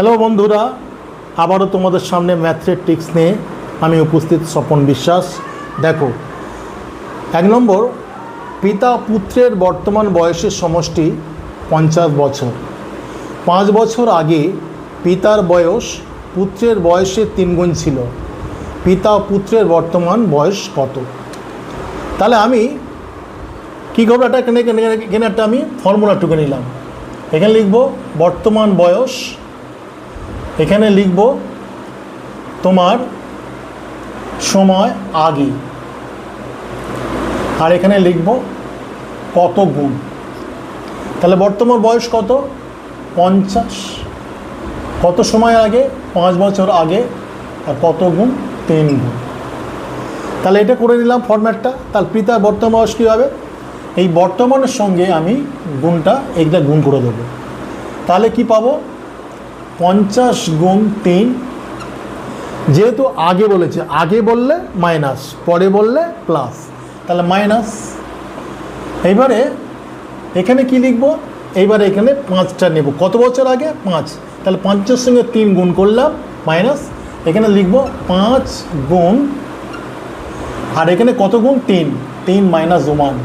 Hello বন্ধুরা, আবারও তোমাদের সামনে ম্যাথের ট্রিক্স নিয়ে আমি উপস্থিত স্বপন বিশ্বাস। দেখো, 1 নম্বর, পিতা পুত্রের বর্তমান বয়সের সমষ্টি 50 বছর। 5 বছর আগে পিতার বয়স পুত্রের বয়সের 3 গুণ ছিল। পিতা ও পুত্রের বর্তমান বয়স কত? তাহলে আমি কী করবো, এখানে একটা আমি ফর্মুলা টুকে নিলাম। এখানে লিখব বর্তমান বয়স, এখানে লিখব তোমার সময় আগে, আর এখানে লিখব কত গুণ। তাহলে বর্তমান বয়স কত? 50। কত সময় আগে? 5 বছর আগে। আর কত গুণ? 3 গুণ। তাহলে এটা করে নিলাম ফরম্যাটটা। তাহলে পিতার বর্তমান বয়স কী হবে? এই বর্তমানের সঙ্গে আমি গুণটা এইটা গুণ করে দেবো। তাহলে কি পাবো? 50 গুণ 3। যেহেতু আগে বলেছে, আগে বললে মাইনাস, পরে বললে প্লাস, তাহলে মাইনাস। এইবারে এখানে কি লিখবো? এইবারে এখানে 5টা নেব। কত বছর আগে? 5। তাহলে 5-এর সঙ্গে 3 গুণ করলাম, মাইনাস। এখানে লিখবো 5 গুণ, আর এখানে কত গুণ? 3 মাইনাস 1।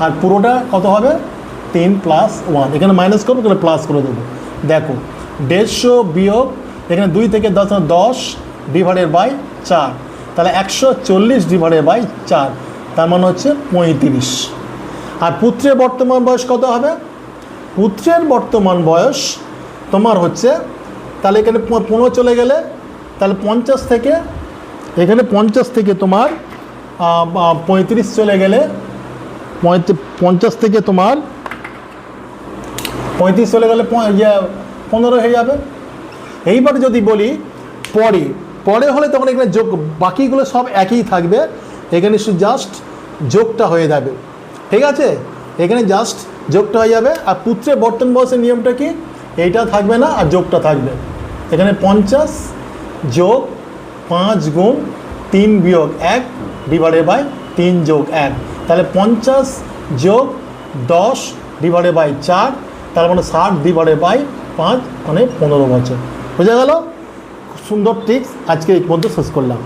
আর পুরোটা কত হবে? 3 প্লাস 1। এখানে মাইনাস করবো, এখানে প্লাস করে দেবো। দেখো, 150 বিয়োগ এখানে 2 থেকে 10 ডিভাইডেড বাই 4, তাহলে 140 ডিভাইডেড বাই 4, তার মানে হচ্ছে 35। আর পুত্রের বর্তমান বয়স কত হবে? পুত্রের বর্তমান বয়স তোমার হচ্ছে, তাহলে এখানে 15 চলে গেলে, তাহলে 50 থেকে এখানে 50 থেকে তোমার 35 চলে গেলে, 50 থেকে তোমার 35 চলে গেলে 15 হয়ে যাবে। এইবার যদি বলি পরে হলে তখন এখানে যোগ, বাকিগুলো সব একই থাকবে, এখানে শুধু জাস্ট যোগটা হয়ে যাবে। ঠিক আছে, এখানে জাস্ট যোগটা হয়ে যাবে। আর পুত্রের বর্তমান বয়সের নিয়মটা কি? এইটা থাকবে না, আর যোগটা থাকবে। এখানে 50 যোগ 5 গুণ 3 বিয়োগ 1 ডিভাইডেড বাই 3 যোগ 1, তাহলে 50 যোগ 10 ডিভাইডেড বাই 4, তার মানে 60 ডিভাইডেড বাই 5, মানে 15 বছর। বোঝা গেল? খুব সুন্দর ট্রিক্স। আজকে এই পর্যন্ত শেষ করলাম।